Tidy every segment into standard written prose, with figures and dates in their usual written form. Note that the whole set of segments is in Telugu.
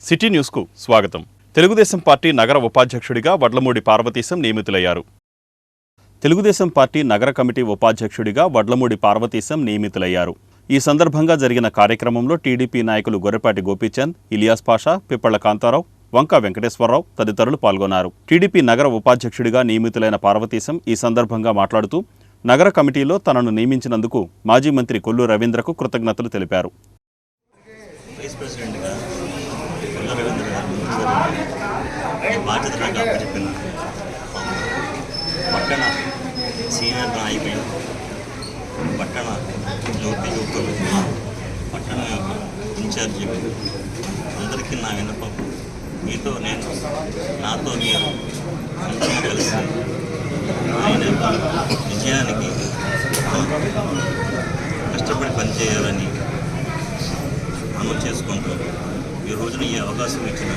సిటీ న్యూస్కు స్వాగతం. తెలుగుదేశం పార్టీ నగర ఉపాధ్యక్షుడిగా వడ్లమూడి పార్వతీశం నియమితులయ్యారు. తెలుగుదేశం పార్టీ నగర కమిటీ ఉపాధ్యక్షుడిగా వడ్లమూడి పార్వతీశం నియమితులయ్యారు. ఈ సందర్భంగా జరిగిన కార్యక్రమంలో టీడీపీ నాయకులు గొర్రెపాటి గోపీచంద్, ఇలియాస్ పాషా, పిప్పళ్ల కాంతారావు, వంక వెంకటేశ్వరరావు తదితరులు పాల్గొన్నారు. టీడీపీ నగర ఉపాధ్యక్షుడిగా నియమితులైన పార్వతీశం ఈ సందర్భంగా మాట్లాడుతూ నగర కమిటీలో తనను నియమించినందుకు మాజీ మంత్రి కొల్లు రవీంద్రకు కృతజ్ఞతలు తెలిపారు. బాధ్యత నాకు అప్పచెప్పిన పట్టణ సీనియర్ నాయకులు, పట్టణ యువకులు, పట్టణ ఇన్ఛార్జీలు అందరికీ నా విన్నపం, నాతో మీరు అందరూ కలిసి విజయానికి కష్టపడి పనిచేయాలని అమలు చేసుకుంటూ ఈ రోజున ఈ అవకాశం ఇచ్చిన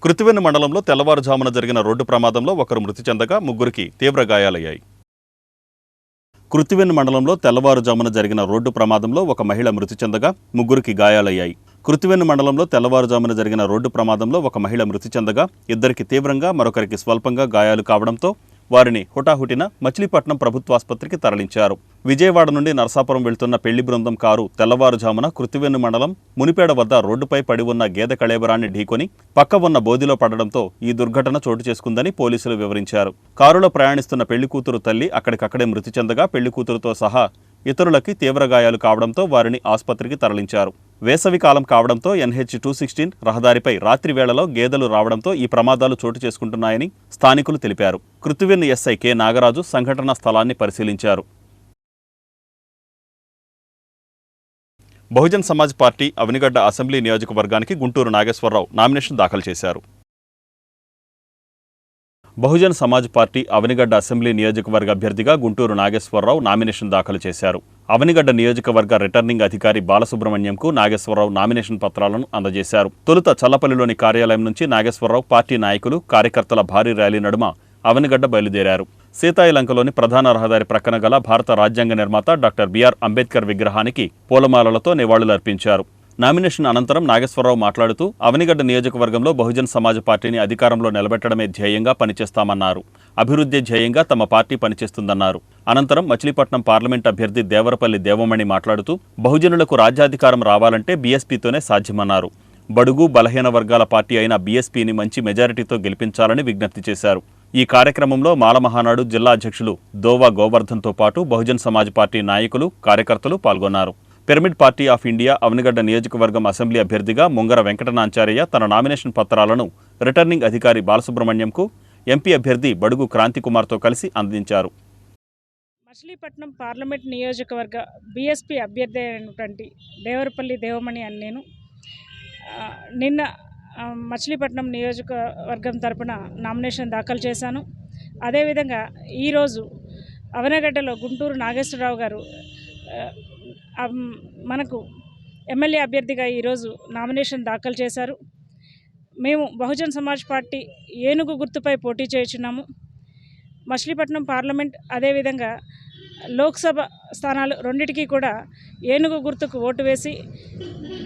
కృత్తివెన్ను మండలంలో తెల్లవారుజామున జరిగిన రోడ్డు ప్రమాదంలో ఒకరు మృతి చెందగా ముగ్గురికి తీవ్ర గాయాలయ్యాయి. కృత్తివెన్ను మండలంలో తెల్లవారుజామున జరిగిన రోడ్డు ప్రమాదంలో ఒక మహిళ మృతి చెందగా ముగ్గురికి గాయాలయ్యాయి. కృత్తివెన్ను మండలంలో తెల్లవారుజామున జరిగిన రోడ్డు ప్రమాదంలో ఒక మహిళ మృతి చెందగా ఇద్దరికి తీవ్రంగా, మరొకరికి స్వల్పంగా గాయాలు కావడంతో వారిని హుటాహుటిన మచిలీపట్నం ప్రభుత్వాసుపత్రికి తరలించారు. విజయవాడ నుండి నరసాపురం వెళ్తున్న పెళ్లి బృందం కారు తెల్లవారుజామున కృత్తివెన్ను మండలం మునిపేడ వద్ద రోడ్డుపై పడి ఉన్న గేదె కళేబరాన్ని ఢీకొని పక్క ఉన్న బోధిలో పడడంతో ఈ దుర్ఘటన చోటు చేసుకుందని పోలీసులు వివరించారు. కారులో ప్రయాణిస్తున్న పెళ్లి కూతురు తల్లి అక్కడికక్కడే మృతి చెందగా పెళ్లి కూతురుతో సహా ఇతరులకి తీవ్ర గాయాలు కావడంతో వారిని ఆసుపత్రికి తరలించారు. వేసవి కాలం కావడంతో NH-216 రహదారిపై రాత్రి వేళలో గేదెలు రావడంతో ఈ ప్రమాదాలు చోటు చేసుకుంటున్నాయని స్థానికులు తెలిపారు. కృత్తివెన్ను ఎస్ఐ కె నాగరాజు సంఘటనా స్థలాన్ని పరిశీలించారు. బహుజన్ సమాజ్ పార్టీ అవనిగడ్డ అసెంబ్లీ నియోజకవర్గానికి గుంటూరు నాగేశ్వరరావు నామినేషన్ దాఖలు చేశారు. బహుజన్ సమాజ్ పార్టీ అవనిగడ్డ అసెంబ్లీ నియోజకవర్గ అభ్యర్థిగా గుంటూరు నాగేశ్వరరావు నామినేషన్ దాఖలు చేశారు. అవనిగడ్డ నియోజకవర్గ రిటర్నింగ్ అధికారి బాలసుబ్రహ్మణ్యంకు నాగేశ్వరరావు నామినేషన్ పత్రాలను అందజేశారు. తొలుత చల్లపల్లిలోని కార్యాలయం నుంచి నాగేశ్వరరావు పార్టీ నాయకులు, కార్యకర్తల భారీ ర్యాలీ నడుమ అవనిగడ్డ బయలుదేరారు. సీతాయిలంకలోని ప్రధాన రహదారి ప్రక్కన గల భారత రాజ్యాంగ నిర్మాత డాక్టర్ బిఆర్ అంబేద్కర్ విగ్రహానికి పూలమాలలతో నివాళులర్పించారు. నామినేషన్ అనంతరం నాగేశ్వరరావు మాట్లాడుతూ అవనిగడ్డ నియోజకవర్గంలో బహుజన్ సమాజ్ పార్టీని అధికారంలో నిలబెట్టడమే ధ్యేయంగా పనిచేస్తామన్నారు. అభివృద్ధి ధ్యేయంగా తమ పార్టీ పనిచేస్తుందన్నారు. అనంతరం మచిలీపట్నం పార్లమెంట్ అభ్యర్థి దేవరపల్లి దేవమణి మాట్లాడుతూ బహుజనులకు రాజ్యాధికారం రావాలంటే బీఎస్పీతోనే సాధ్యమన్నారు. బడుగు బలహీన వర్గాల పార్టీ అయిన బీఎస్పీని మంచి మెజారిటీతో గెలిపించాలని విజ్ఞప్తి చేశారు. ఈ కార్యక్రమంలో మాల మహానాడు జిల్లా అధ్యక్షులు దోవా గోవర్ధన్తో పాటు బహుజన్ సమాజ్ పార్టీ నాయకులు, కార్యకర్తలు పాల్గొన్నారు. Pyramid party of India Avanigadda నియోజకవర్గం అసెంబ్లీ అభ్యర్థిగా ముంగర వెంకటనాచార్య తన నామినేషన్ పత్రాలను రిటర్నింగ్ అధికారి బాలసుబ్రహ్మణ్యంకు, ఎంపీ అభ్యర్థి బడుగు క్రాంతికుమార్తో కలిసి అందించారు. మచిలీపట్నం పార్లమెంట్ నియోజకవర్గ బీఎస్పీ అభ్యర్థి అయినటువంటి దేవరపల్లి దేవమణి అని నేను నిన్న మచిలీపట్నం నియోజకవర్గం తరపున నామినేషన్ దాఖలు చేశాను. అదేవిధంగా ఈరోజు అవనగడ్డలో గుంటూరు నాగేశ్వరరావు గారు మనకు ఎమ్మెల్యే అభ్యర్థిగా ఈరోజు నామినేషన్ దాఖలు చేశారు. మేము బహుజన్ సమాజ్ పార్టీ ఏనుగు గుర్తుపై పోటీ చేయుచున్నాము. మచిలీపట్నం పార్లమెంట్ అదేవిధంగా లోక్సభ స్థానాలు రెండిటికీ కూడా ఏనుగు గుర్తుకు ఓటు వేసి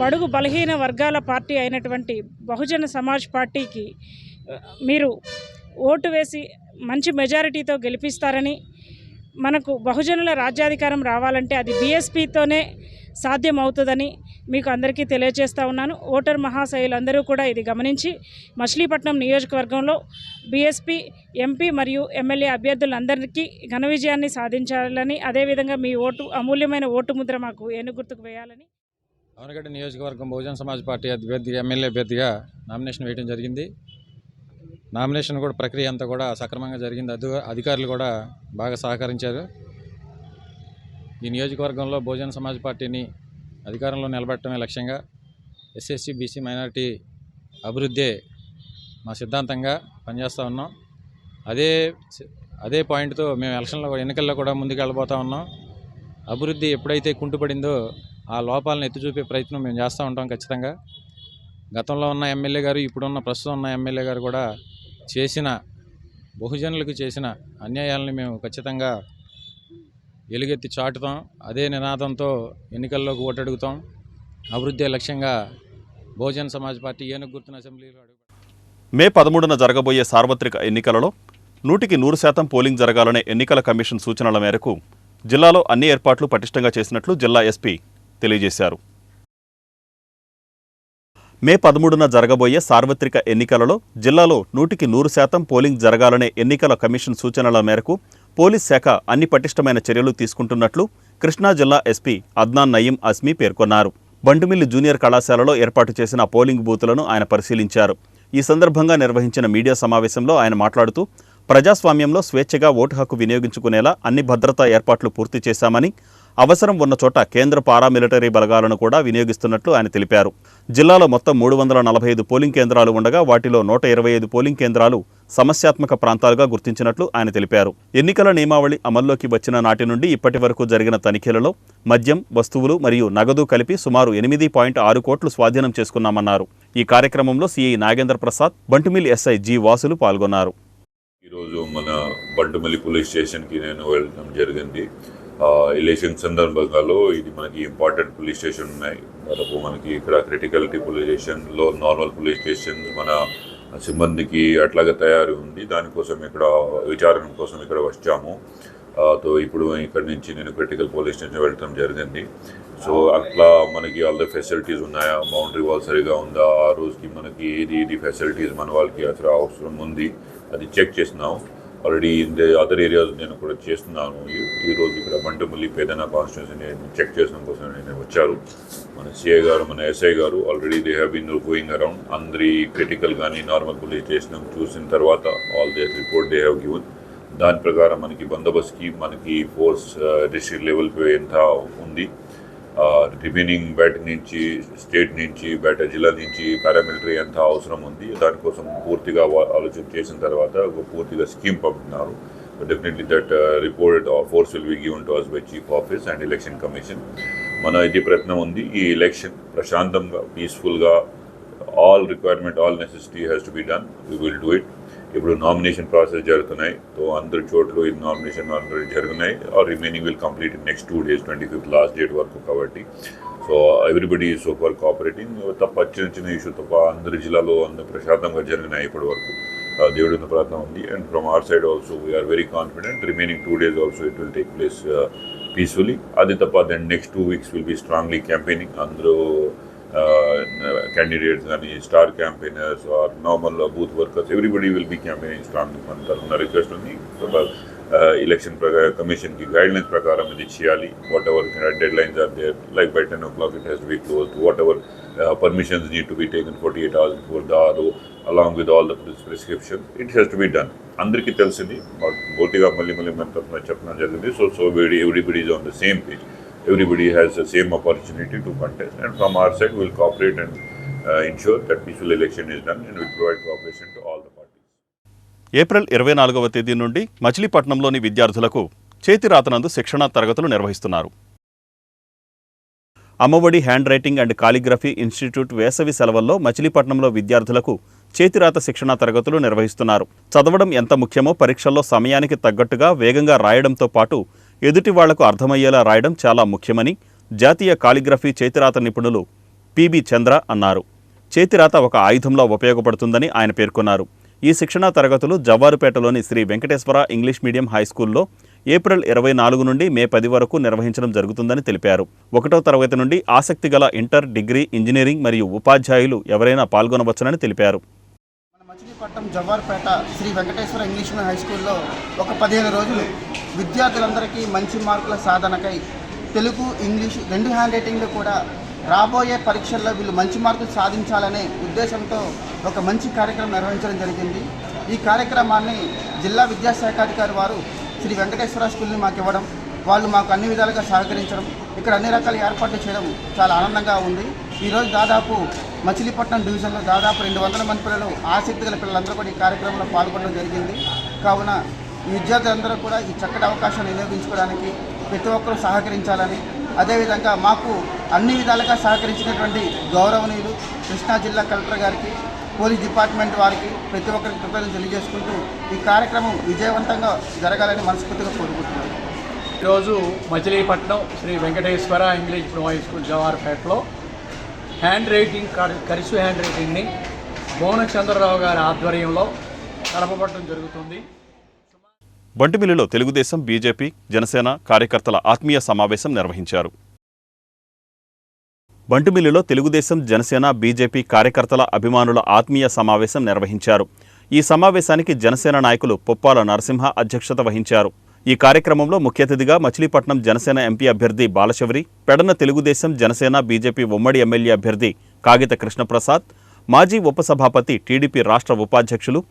బడుగు బలహీన వర్గాల పార్టీ అయినటువంటి బహుజన సమాజ్ పార్టీకి మీరు ఓటు వేసి మంచి మెజారిటీతో గెలిపిస్తారని, మనకు బహుజనుల రాజ్యాధికారం రావాలంటే అది బీఎస్పీతోనే సాధ్యమవుతుందని మీకు అందరికీ తెలియజేస్తూ ఉన్నాను. ఓటర్ మహాశయులందరూ కూడా ఇది గమనించి మచిలీపట్నం నియోజకవర్గంలో బీఎస్పీ ఎంపీ మరియు ఎమ్మెల్యే అభ్యర్థులందరికీ ఘన విజయాన్ని సాధించాలని, అదేవిధంగా మీ అమూల్యమైన ఓటు ముద్ర మాకు ఏనుగు గుర్తుకు వేయాలని. అవనగడ్డ నియోజకవర్గం బహుజన్ సమాజ్ పార్టీ ఎమ్మెల్యే అభ్యర్థిగా నామినేషన్ వేయడం జరిగింది. నామినేషన్ కూడా ప్రక్రియ అంతా కూడా సక్రమంగా జరిగింది. అధికారులు కూడా బాగా సహకరించారు. ఈ నియోజకవర్గంలో బహుజన్ సమాజ్ పార్టీని అధికారంలో నిలబెట్టడమే లక్ష్యంగా ఎస్ఎస్సీ బీసీ మైనారిటీ అభివృద్ధే మా సిద్ధాంతంగా పనిచేస్తూ ఉన్నాం. అదే పాయింట్తో మేము ఎన్నికల్లో కూడా ముందుకు వెళ్ళబోతూ ఉన్నాం. అభివృద్ధి ఎప్పుడైతే కుంటుపడిందో ఆ లోపాలను ఎత్తి చూపే ప్రయత్నం మేము చేస్తూ ఉంటాం ఖచ్చితంగా. గతంలో ఉన్న ఎమ్మెల్యే గారు, ఇప్పుడున్న ప్రస్తుతం ఉన్న ఎమ్మెల్యే గారు కూడా బహుజనులకు చేసిన అన్యాయాలను మేము ఖచ్చితంగా ఎలుగెత్తి చాటుతాం. అదే నినాదంతో ఎన్నికల్లోకి ఓటు అడుగుతాం. అభివృద్ధి లక్ష్యంగా బహుజన్ సమాజ్ పార్టీ ఏనుగు గుర్తున అసెంబ్లీలో మే 13న జరగబోయే సార్వత్రిక ఎన్నికలలో 100% పోలింగ్ జరగాలనే ఎన్నికల కమిషన్ సూచనల మేరకు జిల్లాలో అన్ని ఏర్పాట్లు పటిష్టంగా చేసినట్లు జిల్లా ఎస్పీ తెలియజేశారు. మే 13న జరగబోయే సార్వత్రిక ఎన్నికలలో జిల్లాలో 100% పోలింగ్ జరగాలనే ఎన్నికల కమిషన్ సూచనల మేరకు పోలీస్ శాఖ అన్ని పటిష్టమైన చర్యలు తీసుకుంటున్నట్లు కృష్ణా జిల్లా ఎస్పీ అద్నాన్ నయీం అస్మీ పేర్కొన్నారు. బండుమిల్లి జూనియర్ కళాశాలలో ఏర్పాటు చేసిన పోలింగ్ బూతులను ఆయన పరిశీలించారు. ఈ సందర్భంగా నిర్వహించిన మీడియా సమావేశంలో ఆయన మాట్లాడుతూ ప్రజాస్వామ్యంలో స్వేచ్ఛగా ఓటు హక్కు వినియోగించుకునేలా అన్ని భద్రతా ఏర్పాట్లు పూర్తి చేశామని, అవసరం ఉన్న చోట కేంద్ర పారామిలిటరీ బలగాలను కూడా వినియోగిస్తున్నట్లు ఆయన తెలిపారు. జిల్లాలో మొత్తం 345 పోలింగ్ కేంద్రాలు ఉండగా వాటిలో 125 పోలింగ్ కేంద్రాలు సమస్యాత్మక ప్రాంతాలుగా గుర్తించినట్లు ఆయన తెలిపారు. ఎన్నికల నియమావళి అమల్లోకి వచ్చిన నాటి నుండి ఇప్పటి వరకు జరిగిన తనిఖీలలో మద్యం, వస్తువులు మరియు నగదు కలిపి సుమారు 8.6 కోట్లు స్వాధీనం చేసుకున్నామన్నారు. ఈ కార్యక్రమంలో CI Nagendra Prasad, Bantumilli SI G వాసులు పాల్గొన్నారు. ఈరోజు మన బంటుమిల్లి పోలీస్ స్టేషన్కి నేను వెళ్ళడం జరిగింది. ఎలక్షన్ సందర్భంగాలో ఇది మనకి ఇంపార్టెంట్ పోలీస్ స్టేషన్ ఉన్నాయి. దాదాపు మనకి ఇక్కడ క్రిటికలిటీ పోలీస్ స్టేషన్లో నార్మల్ పోలీస్ స్టేషన్ మన సిబ్బందికి అట్లాగా తయారు ఉంది. దానికోసం ఇక్కడ విచారణ కోసం ఇక్కడ వచ్చాము. తో ఇప్పుడు ఇక్కడ నుంచి నేను క్రిటికల్ పోలీస్ స్టేషన్ వెళ్ళడం జరిగింది. సో అట్లా మనకి ఆల్ ద ఫెసిలిటీస్ ఉన్నాయా, బౌండరీ వాల్ సరిగా ఉందా, ఆ రోజుకి మనకి ఏది ఫెసిలిటీస్ మన వాళ్ళకి అసలు అవసరం ఉంది అది చెక్ చేసినాము. Already in the other areas నేను కూడా చేస్తున్నాను. ఈరోజు ఇక్కడ బంటుమిల్లి పేదన కాన్స్టిట్యూన్సీ నేను చెక్ చేసిన కోసం నేను వచ్చారు. మన సిఐ గారు, మన ఎస్ఐ గారు already they have been going around అందరి క్రిటికల్ కానీ నార్మల్ పోలీస్ స్టేషన్ చూసిన తర్వాత all they report they have given. దాని ప్రకారం మనకి బందోబస్తుకి మనకి ఫోర్స్ డిస్ట్రిక్ట్ లెవెల్పై ఎంత ఉంది, రిమైనింగ్ బయట నుంచి స్టేట్ నుంచి బయట జిల్లా నుంచి పారామిలిటరీ ఎంత అవసరం ఉంది, దానికోసం పూర్తిగా ఆలోచన చేసిన తర్వాత పూర్తిగా స్కీమ్ పంపుతున్నారు. Definitely that report force will be given to us by chief office and election commission. మన ఇది ప్రయత్నం ఉంది ఈ ఎలక్షన్ ప్రశాంతంగా పీస్ఫుల్గా all requirement all necessity has to be done, we will do it. ఇప్పుడు నామినేషన్ ప్రాసెస్ జరుగుతున్నాయి. సో అందరి చోట్ల ఇది నామినేషన్ అందరూ జరుగుతున్నాయి. Remaining will complete in next 2 days 25th last date వరకు కాబట్టి. So everybody is so for cooperating. తప్ప చిన్న ఇష్యూ తప్ప అందరి జిల్లాలో అందరూ ప్రశాంతంగా జరిగినాయి ఇప్పటి వరకు. దేవుడి ప్రయత్నం ఉంది. And from our side also we are very confident. Remaining 2 days also it will take place peacefully. అది తప్ప then next 2 weeks will be strongly campaigning. అందరూ candidates కానీ star campaigners or normal booth workers everybody will be campaigning strongly. మన తరఫున రిక్వెస్ట్ ఉంది ఎలక్షన్ కమిషన్కి గైడ్లైన్స్ ప్రకారం ఇది చేయాలి. Whatever deadlines are there like by 10 o'clock it has to be closed. Whatever permissions need to be taken 48 hours before the along with all the prescription it has to be done. అందరికీ తెలిసింది, పూర్తిగా మళ్ళీ మన తరఫున చెప్పడం జరిగింది. So everybody is on the same page. Everybody has the same opportunity to contest, and from our side we will cooperate and ensure that peaceful election is done, and we will provide cooperation to all the parties. April 24వ తేదీ నుండి మచిలీపట్నంలోని విద్యార్థులకు చేతిరాతనందు శిక్షణా తరగతులు నిర్వహిస్తున్నారు. Ammaodi handwriting and calligraphy institute వేసవి సెలవుల్లో మచిలీపట్నంలో విద్యార్థులకు చేతిరాత శిక్షణా తరగతులు నిర్వహిస్తున్నారు. చదవడం ఎంత ముఖ్యమో పరీక్షల్లో సమయానికి తగ్గట్టుగా వేగంగా రాయడంతో పాటు ఎదుటి వాళ్లకు అర్థమయ్యేలా రాయడం చాలా ముఖ్యమని జాతీయ కాలిగ్రఫీ చేతిరాత నిపుణులు పిబి చంద్ర అన్నారు. చేతిరాత ఒక ఆయుధంలా ఉపయోగపడుతుందని ఆయన పేర్కొన్నారు. ఈ శిక్షణా తరగతులు జవ్వారుపేటలోని శ్రీ వెంకటేశ్వర ఇంగ్లీష్ మీడియం హైస్కూల్లో ఏప్రిల్ 24 నుండి మే 10 వరకు నిర్వహించడం జరుగుతుందని తెలిపారు. 1వ తరగతి నుండి ఆసక్తి గల ఇంటర్, డిగ్రీ, ఇంజనీరింగ్ మరియు ఉపాధ్యాయులు ఎవరైనా పాల్గొనవచ్చునని తెలిపారు. మచిలీపట్నం జవ్వారుపేట శ్రీ వెంకటేశ్వర ఇంగ్లీష్ మీడియం హైస్కూల్లో ఒక 15 రోజులు విద్యార్థులందరికీ మంచి మార్కుల సాధనకై తెలుగు, ఇంగ్లీషు 2 హ్యాండ్ రైటింగ్లో కూడా రాబోయే పరీక్షల్లో వీళ్ళు మంచి మార్కులు సాధించాలనే ఉద్దేశంతో ఒక మంచి కార్యక్రమం నిర్వహించడం జరిగింది. ఈ కార్యక్రమాన్ని జిల్లా విద్యాశాఖాధికారి వారు శ్రీ వెంకటేశ్వర స్కూల్ని మాకు ఇవ్వడం, వాళ్ళు మాకు అన్ని విధాలుగా సహకరించడం, ఇక్కడ అన్ని రకాల ఏర్పాట్లు చేయడం చాలా ఆనందంగా ఉంది. ఈరోజు దాదాపు మచిలీపట్నం డివిజన్లో దాదాపు 200 మంది పిల్లలు, ఆసక్తి గల పిల్లలందరూ కూడా ఈ కార్యక్రమంలో పాల్గొనడం జరిగింది. కావున ఈ విద్యార్థులందరూ కూడా ఈ చక్కటి అవకాశాన్ని వినియోగించుకోవడానికి ప్రతి ఒక్కరూ సహకరించాలని, అదేవిధంగా మాకు అన్ని విధాలుగా సహకరించినటువంటి గౌరవనీయులు కృష్ణా జిల్లా కలెక్టర్ గారికి, పోలీస్ డిపార్ట్మెంట్ వారికి ప్రతి ఒక్కరికి కృతజ్ఞతలు తెలియజేసుకుంటూ ఈ కార్యక్రమం విజయవంతంగా జరగాలని మనస్ఫూర్తిగా కోరుకుంటున్నాను. ఈరోజు Machilipatnam Sri Venkateswara English medium high school జవార్పేటలో హ్యాండ్ రైటింగ్ కర్సివ్ హ్యాండ్ రైటింగ్ని భువనచంద్రరావు గారి ఆధ్వర్యంలో కలపబడటం జరుగుతుంది. బంటిమిల్లిలో తెలుగుదేశం, బీజేపీ, జనసేన కార్యకర్తల ఆత్మీయ సమావేశం నిర్వహించారు. బంటిమిల్లిలో తెలుగుదేశం, జనసేన, బీజేపీ కార్యకర్తల అభిమానుల ఆత్మీయ సమావేశం నిర్వహించారు. ఈ సమావేశానికి జనసేన నాయకులు పుప్పాల నరసింహ అధ్యక్షత వహించారు. ఈ కార్యక్రమంలో ముఖ్య అతిథిగా మచిలీపట్నం జనసేన ఎంపీ అభ్యర్థి బాలశౌరి, పెడన తెలుగుదేశం, జనసేన, బీజేపీ ఉమ్మడి ఎమ్మెల్యే అభ్యర్థి కాగిత కృష్ణప్రసాద్, మాజీ ఉపసభాపతి, టీడీపీ రాష్ట్ర ఉపాధ్యక్షులు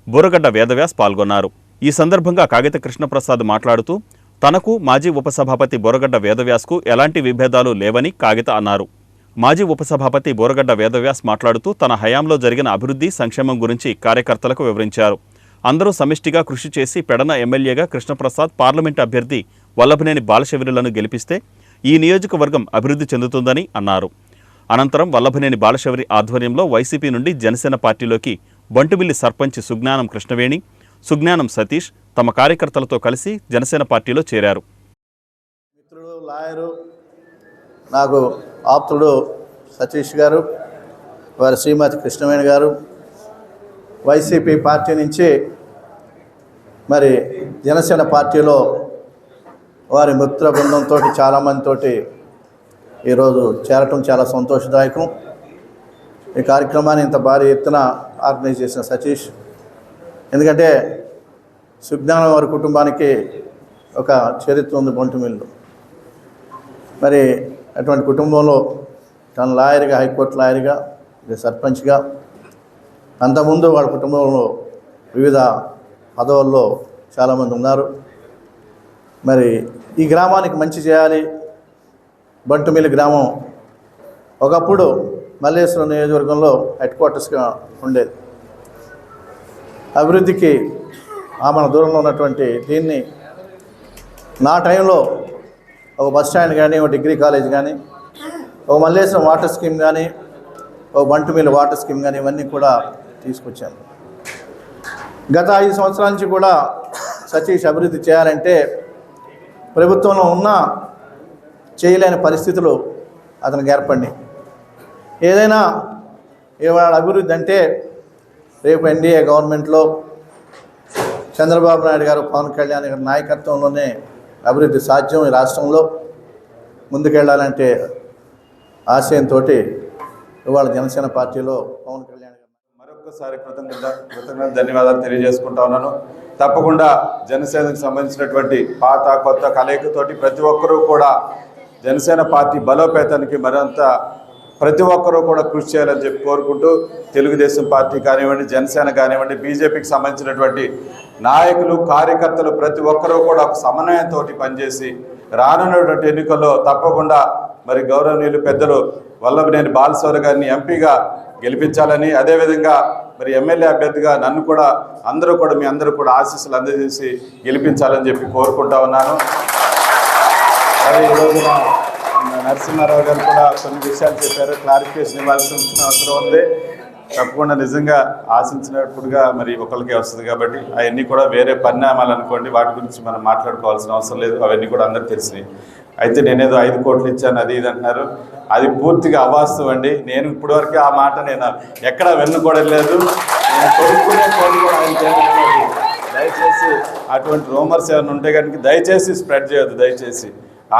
బుర్రగడ్డ వేదవ్యాస్ పాల్గొన్నారు. ఈ సందర్భంగా కాగిత కృష్ణప్రసాద్ మాట్లాడుతూ తనకు మాజీ ఉపసభాపతి బుర్రగడ్డ వేదవ్యాస్కు ఎలాంటి విభేదాలు లేవని కాగిత అన్నారు. మాజీ ఉపసభాపతి బుర్రగడ్డ వేదవ్యాస్ మాట్లాడుతూ తన హయాంలో జరిగిన అభివృద్ధి, సంక్షేమం గురించి కార్యకర్తలకు వివరించారు. అందరూ సమిష్టిగా కృషి చేసి పెడన ఎమ్మెల్యేగా కృష్ణప్రసాద్, పార్లమెంటు అభ్యర్థి వల్లభనేని బాలశౌరిలను గెలిపిస్తే ఈ నియోజకవర్గం అభివృద్ధి చెందుతుందని అన్నారు. అనంతరం వల్లభనేని బాలశౌరి ఆధ్వర్యంలో వైసీపీ నుండి జనసేన పార్టీలోకి బంటుమిల్లి సర్పంచ్ సుజ్ఞానం కృష్ణవేణి, సుజ్ఞానం సతీష్ తమ కార్యకర్తలతో కలిసి జనసేన పార్టీలో చేరారు. మిత్రుడు లాయరు, నాకు ఆప్తుడు సతీష్ గారు, వారి శ్రీమతి కృష్ణవేణి గారు వైసీపీ పార్టీ నుంచి మరి జనసేన పార్టీలో వారి మిత్ర బృందంతో చాలామందితో ఈరోజు చేరటం చాలా సంతోషదాయకం. ఈ కార్యక్రమాన్ని ఇంత భారీ ఎత్తున ఆర్గనైజ్ చేసిన సతీష్, ఎందుకంటే సుజ్ఞానం వారి కుటుంబానికి ఒక చరిత్ర ఉంది బంటుమిల్లు. మరి అటువంటి కుటుంబంలో తను లాయర్గా, హైకోర్టు లాయర్గా, సర్పంచ్గా, అంతకుముందు వాళ్ళ కుటుంబంలో వివిధ పదవుల్లో చాలామంది ఉన్నారు. మరి ఈ గ్రామానికి మంచి చేయాలి. బంటుమిల్లి గ్రామం ఒకప్పుడు మల్లేశ్వరం నియోజకవర్గంలో హెడ్ క్వార్టర్స్గా ఉండేది. అభివృద్ధికి మన దూరంలో ఉన్నటువంటి దీన్ని నా టైంలో ఒక బస్ స్టాండ్ కానీ, ఒక డిగ్రీ కాలేజ్ కానీ, ఒక మల్లేశ్వరం వాటర్ స్కీమ్ కానీ, ఒక బంటుమిల్లి వాటర్ స్కీమ్ కానీ ఇవన్నీ కూడా తీసుకొచ్చాను. గత 5 సంవత్సరాల నుంచి కూడా సతీష్ అభివృద్ధి చేయాలంటే ప్రభుత్వంలో ఉన్న చేయలేని పరిస్థితులు అతనికి ఏర్పడినాయి. ఏదైనా ఇవాళ అభివృద్ధి అంటే రేపు ఎన్డీఏ గవర్నమెంట్లో చంద్రబాబు నాయుడు గారు, పవన్ కళ్యాణ్ గారి నాయకత్వంలోనే అభివృద్ధి సాధ్యం. ఈ రాష్ట్రంలో ముందుకెళ్ళాలంటే ఆశయంతో ఇవాళ జనసేన పార్టీలో పవన్ కళ్యాణ్ గారు మరొకసారి కృతజ్ఞత ధన్యవాదాలు తెలియజేసుకుంటా ఉన్నాను. తప్పకుండా జనసేనకు సంబంధించినటువంటి పాత కొత్త కలయికతోటి ప్రతి ఒక్కరూ కూడా జనసేన పార్టీ బలోపేతానికి మరింత ప్రతి ఒక్కరూ కూడా కృషి చేయాలని చెప్పి కోరుకుంటూ తెలుగుదేశం పార్టీ కానివ్వండి, జనసేన కానివ్వండి, బీజేపీకి సంబంధించినటువంటి నాయకులు, కార్యకర్తలు ప్రతి ఒక్కరూ కూడా ఒక సమన్వయంతో పనిచేసి రానున్నటువంటి ఎన్నికల్లో తప్పకుండా మరి గౌరవనీయులు పెద్దలు వల్లభనేని బాలశౌరి గారిని ఎంపీగా గెలిపించాలని, అదేవిధంగా మరి ఎమ్మెల్యే అభ్యర్థిగా నన్ను కూడా మీ అందరూ కూడా ఆశీస్సులు అందజేసి గెలిపించాలని చెప్పి కోరుకుంటా ఉన్నాను. మరి ఈరోజున నరసింహారావు గారు కూడా కొన్ని విషయాలు చెప్పారు, క్లారిఫికేషన్ ఇవ్వాల్సిన అవసరం ఉంది. తప్పకుండా నిజంగా ఆశించినప్పుడుగా మరి ఒకరికే వస్తుంది కాబట్టి అవన్నీ కూడా వేరే పరిణామాలు అనుకోండి, వాటి గురించి మనం మాట్లాడుకోవాల్సిన అవసరం లేదు. అవన్నీ కూడా అందరికి తెలిసినాయి. అయితే నేనేదో 5 కోట్లు ఇచ్చాను అది ఇది అంటున్నారు, అది పూర్తిగా అవాస్తవం అండి. నేను ఇప్పటివరకు ఆ మాట నేను ఎక్కడ వెన్నుకోవలేదు. నేను కొడుకునే కోడి కూడా ఆయన దయచేసి అటువంటి రూమర్స్ ఏమైనా ఉంటే కనుక దయచేసి స్ప్రెడ్ చేయొద్దు. దయచేసి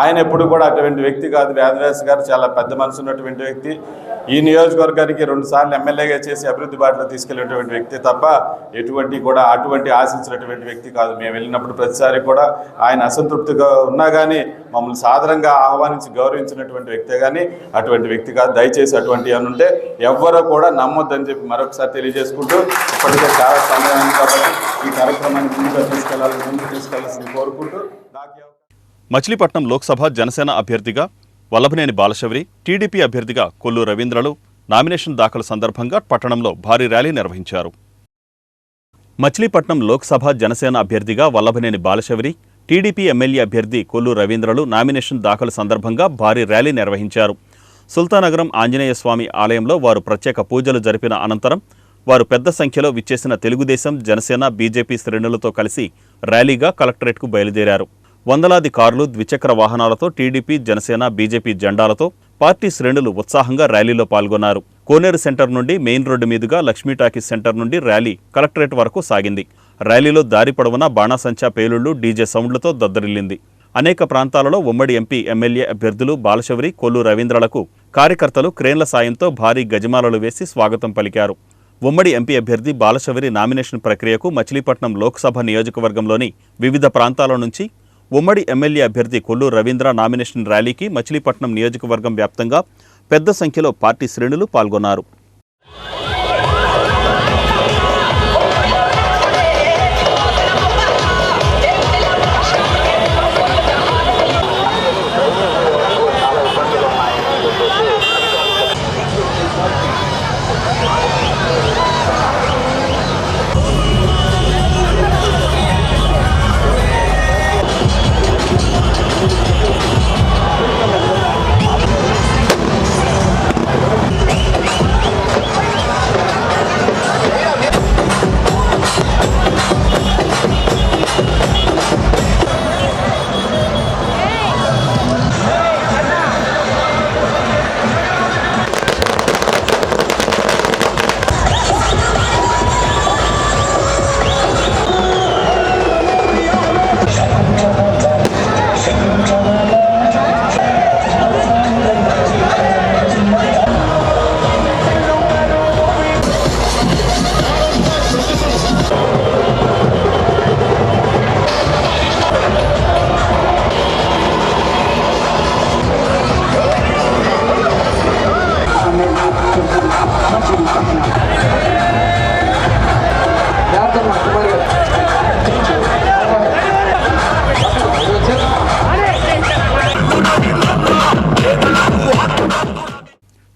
ఆయన ఎప్పుడు కూడా అటువంటి వ్యక్తి కాదు. వేదవ్యాస్ గారు చాలా పెద్ద మనసు ఉన్నటువంటి వ్యక్తి. ఈ నియోజకవర్గానికి 2 సార్లు ఎమ్మెల్యేగా చేసి అభివృద్ధి బాటలో తీసుకెళ్లేటువంటి వ్యక్తి తప్ప అటువంటి ఆశించినటువంటి వ్యక్తి కాదు. మేము వెళ్ళినప్పుడు ప్రతిసారి కూడా ఆయన అసంతృప్తిగా ఉన్నా కానీ మమ్మల్ని సాధారణంగా ఆహ్వానించి గౌరవించినటువంటి వ్యక్తే కానీ అటువంటి వ్యక్తి కాదు. దయచేసి అటువంటి ఏమైనా ఉంటే ఎవ్వరూ కూడా నమ్మొద్దని చెప్పి మరొకసారి తెలియజేసుకుంటూ ఇప్పటికే చాలా సమయం ఉంది కాబట్టి ఈ కార్యక్రమాన్ని ముందుకు తీసుకెళ్లాల్సింది కోరుకుంటూ మచిలీపట్నం లోక్సభ జనసేన అభ్యర్థిగా వల్లభనేని బాలశౌరి, టీడీపీ అభ్యర్థిగా కొల్లు రవీంద్రలు నామినేషన్ దాఖలు సందర్భంగా పట్టణంలో భారీ ర్యాలీ నిర్వహించారు. మచిలీపట్నం లోక్సభ జనసేన అభ్యర్థిగా వల్లభనేని బాలశౌరి, టీడీపీ ఎమ్మెల్యే అభ్యర్థి కొల్లు రవీంద్రలు నామినేషన్ దాఖలు సందర్భంగా భారీ ర్యాలీ నిర్వహించారు. సుల్తానగరం ఆంజనేయ స్వామి ఆలయంలో వారు ప్రత్యేక పూజలు జరిపిన అనంతరం వారు పెద్ద సంఖ్యలో విచ్చేసిన తెలుగుదేశం, జనసేన, బీజేపీ శ్రేణులతో కలిసి ర్యాలీగా కలెక్టరేట్కు బయలుదేరారు. వందలాది కార్లు, ద్విచక్ర వాహనాలతో టీడీపీ, జనసేన, బీజేపీ జెండాలతో పార్టీ శ్రేణులు ఉత్సాహంగా ర్యాలీలో పాల్గొన్నారు. కోనేరు సెంటర్ నుండి మెయిన్ రోడ్డు మీదుగా లక్ష్మీ టాకీస్ సెంటర్ నుండి ర్యాలీ కలెక్టరేట్ వరకు సాగింది. ర్యాలీలో దారి పొడవునా బాణాసంచా పేలుళ్లు, డీజే సౌండ్లతో దద్దరిల్లింది. అనేక ప్రాంతాలలో ఉమ్మడి ఎంపీ, ఎమ్మెల్యే అభ్యర్థులు బాలశౌరి, కొల్లు రవీంద్రలకు కార్యకర్తలు క్రేన్ల సాయంతో భారీ గజమాలలు వేసి స్వాగతం పలికారు. ఉమ్మడి ఎంపీ అభ్యర్థి బాలశౌరి నామినేషన్ ప్రక్రియకు మచిలీపట్నం లోక్సభ నియోజకవర్గంలోని వివిధ ప్రాంతాల నుంచి, ఉమ్మడి ఎమ్మెల్యే అభ్యర్థి కొల్లు రవీంద్ర నామినేషన్ ర్యాలీకి మచిలీపట్నం నియోజకవర్గం వ్యాప్తంగా పెద్ద సంఖ్యలో పార్టీ శ్రేణులు పాల్గొన్నారు.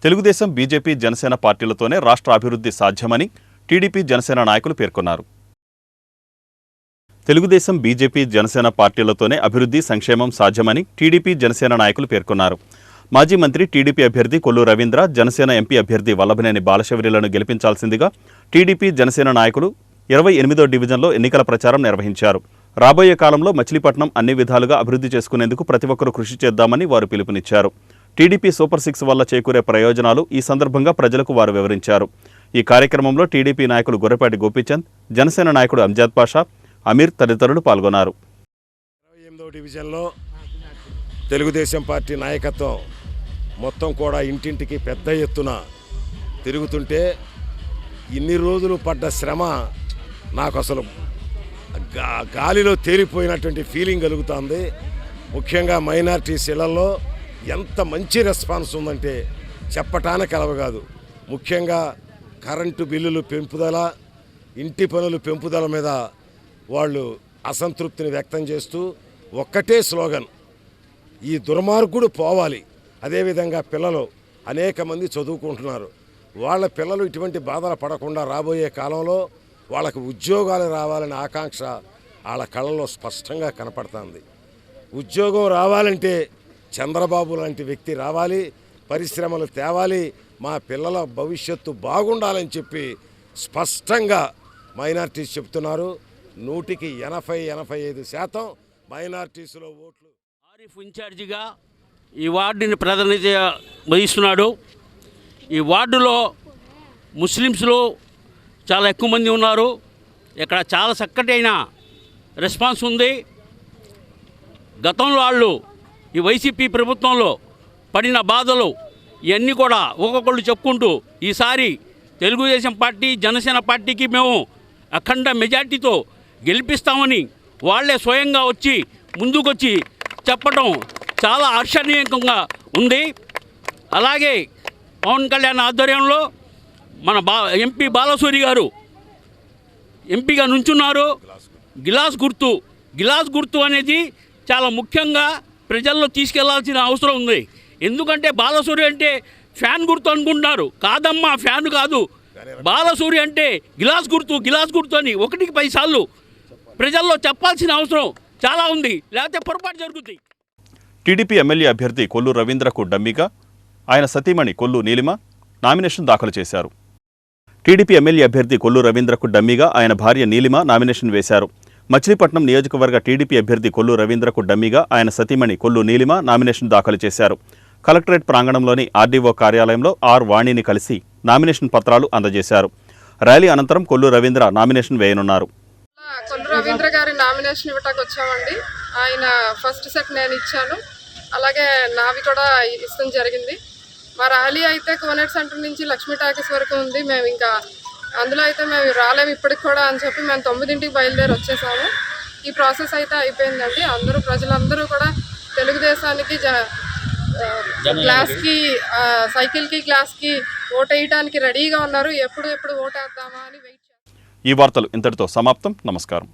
తెలుగుదేశం, బీజేపీ, జనసేన పార్టీలతోనే రాష్ట్ర అభివృద్ధి సాధ్యమని టీడీపీ, జనసేన నాయకులు పేర్కొన్నారు. తెలుగుదేశం, బీజేపీ, జనసేన పార్టీలతోనే అభివృద్ధి, సంక్షేమం సాధ్యమని టీడీపీ, జనసేన నాయకులు పేర్కొన్నారు. మాజీ మంత్రి, టీడీపీ అభ్యర్థి కొల్లు రవీంద్ర, జనసేన ఎంపీ అభ్యర్థి వల్లభనేని బాలశౌరిలను గెలిపించాల్సిందిగా టీడీపీ, జనసేన నాయకులు 28వ డివిజన్లో ఎన్నికల ప్రచారం నిర్వహించారు. రాబోయే కాలంలో మచిలీపట్నం అన్ని విధాలుగా అభివృద్ధి చేసుకునేందుకు ప్రతి ఒక్కరూ కృషి చేద్దామని వారు పిలుపునిచ్చారు. టీడీపీ సూపర్ 6 వల్ల చేకూరే ప్రయోజనాలు ఈ సందర్భంగా ప్రజలకు వారు వివరించారు. ఈ కార్యక్రమంలో టీడీపీ నాయకులు గొర్రెపాటి గోపీచంద్, జనసేన నాయకుడు అంజాద్ పాషా, అమీర్ తదితరులు పాల్గొన్నారు. 28వ డివిజన్లో తెలుగుదేశం పార్టీ నాయకత్వం మొత్తం కూడా ఇంటింటికి పెద్ద ఎత్తున తిరుగుతుంటే ఇన్ని రోజులు పడ్డ శ్రమ నాకు అసలు గాలిలో తేలిపోయినటువంటి ఫీలింగ్ కలుగుతుంది. ముఖ్యంగా మైనారిటీస్ ఇళ్లలో ఎంత మంచి రెస్పాన్స్ ఉందంటే చెప్పటానికి కలవగాదు. ముఖ్యంగా కరెంటు బిల్లులు పెంపుదల, ఇంటి పనులు పెంపుదల మీద వాళ్ళు అసంతృప్తిని వ్యక్తం చేస్తూ ఒక్కటే స్లోగన్, ఈ దుర్మార్గుడు పోవాలి. అదేవిధంగా పిల్లలు అనేక మంది చదువుకుంటున్నారు. వాళ్ళ పిల్లలు ఇటువంటి బాధలు పడకుండా రాబోయే కాలంలో వాళ్ళకు ఉద్యోగాలు రావాలనే ఆకాంక్ష వాళ్ళ కళ్ళల్లో స్పష్టంగా కనపడుతుంది. ఉద్యోగం రావాలంటే చంద్రబాబు లాంటి వ్యక్తి రావాలి, పరిశ్రమలు తేవాలి, మా పిల్లల భవిష్యత్తు బాగుండాలని చెప్పి స్పష్టంగా మైనారిటీస్ చెప్తున్నారు. 100కి 80-85% మైనారిటీస్లో ఓట్లు. ఆరిఫ్ ఇన్ఛార్జిగా ఈ వార్డుని ప్రాతినిధ్యం వహిస్తున్నాడు. ఈ వార్డులో ముస్లిమ్స్లు చాలా ఎక్కువ మంది ఉన్నారు. ఇక్కడ చాలా చక్కటైన రెస్పాన్స్ ఉంది. గతంలో వాళ్ళు ఈ వైసీపీ ప్రభుత్వంలో పడిన బాధలు ఇవన్నీ కూడా ఒక్కొక్కళ్ళు చెప్పుకుంటూ ఈసారి తెలుగుదేశం పార్టీ, జనసేన పార్టీకి మేము అఖండ మెజార్టీతో గెలిపిస్తామని వాళ్ళే స్వయంగా వచ్చి ముందుకొచ్చి చెప్పడం చాలా హర్షణీయంగా ఉంది. అలాగే పవన్ కళ్యాణ్ ఆధ్వర్యంలో మన ఎంపీ బాలశౌరి గారు ఎంపీగా నుంచున్నారు. గిలాస్ గుర్తు అనేది చాలా ముఖ్యంగా ప్రజల్లో తీసుకెళ్లాల్సిన అవసరం ఉంది. ఎందుకంటే బాలశౌరి అంటే ఫ్యాన్ గుర్తు అనుకుంటున్నారు. కాదమ్మా, ఫ్యాన్ కాదు. బాలశౌరి అంటే గిలాస్ గుర్తు అని 1కి 10 సార్లు ప్రజల్లో చెప్పాల్సిన అవసరం చాలా ఉంది, లేకపోతే పొరపాటు జరుగుతుంది. టీడీపీ ఎమ్మెల్యే అభ్యర్థి కొల్లు రవీంద్రకు డమ్మీగా ఆయన సతీమణి కొల్లు నీలిమ నామినేషన్ దాఖలు చేశారు. టీడీపీ ఎమ్మెల్యే అభ్యర్థి కొల్లు రవీంద్రకు డమ్మీగా ఆయన భార్య నీలిమ నామినేషన్ వేశారు. మచిలీపట్నం నియోజకవర్గ టీడీపీ అభ్యర్థి కొల్లు రవీంద్రకు డమ్మీగా ఆయన సతీమణి కొల్లు నీలిమ నామినేషన్ దాఖలు చేశారు. కలెక్టరేట్ ప్రాంగణంలోని ఆర్డీఓ కార్యాలయంలో ఆర్ వాణిని కలిసి నామినేషన్ పత్రాలు అందజేశారు. ర్యాలీ అనంతరం కొల్లు రవీంద్ర నామినేషన్ వేయనున్నారు. కొల్లు రవీంద్ర గారి నామినేషన్ ఇవ్వటానికి వచ్చామండి. ఆయన ఫస్ట్ సెట్ నేను ఇచ్చాను, అలాగే నావి కూడా ఇష్టం జరిగింది. మా ర్యాలీ అయితే కోనేట్ సెంటర్ నుంచి లక్ష్మీ టాకీస్ వరకు ఉంది. మేము ఇంకా అందులో అయితే మేము రాలేము ఇప్పటికి కూడా అని చెప్పి మేము 9ంటికి బయలుదేరి వచ్చేసాము. ఈ ప్రాసెస్ అయితే అయిపోయిందండి. ప్రజలందరూ కూడా తెలుగుదేశానికి గ్లాస్కి సైకిల్కి గ్లాస్కి ఓటు వేయడానికి రెడీగా ఉన్నారు. ఎప్పుడు ఓటేద్దామా అని వెయిట్ చేస్తారు. ఈ వార్తలు ఇంతటితో సమాప్తం. నమస్కారం.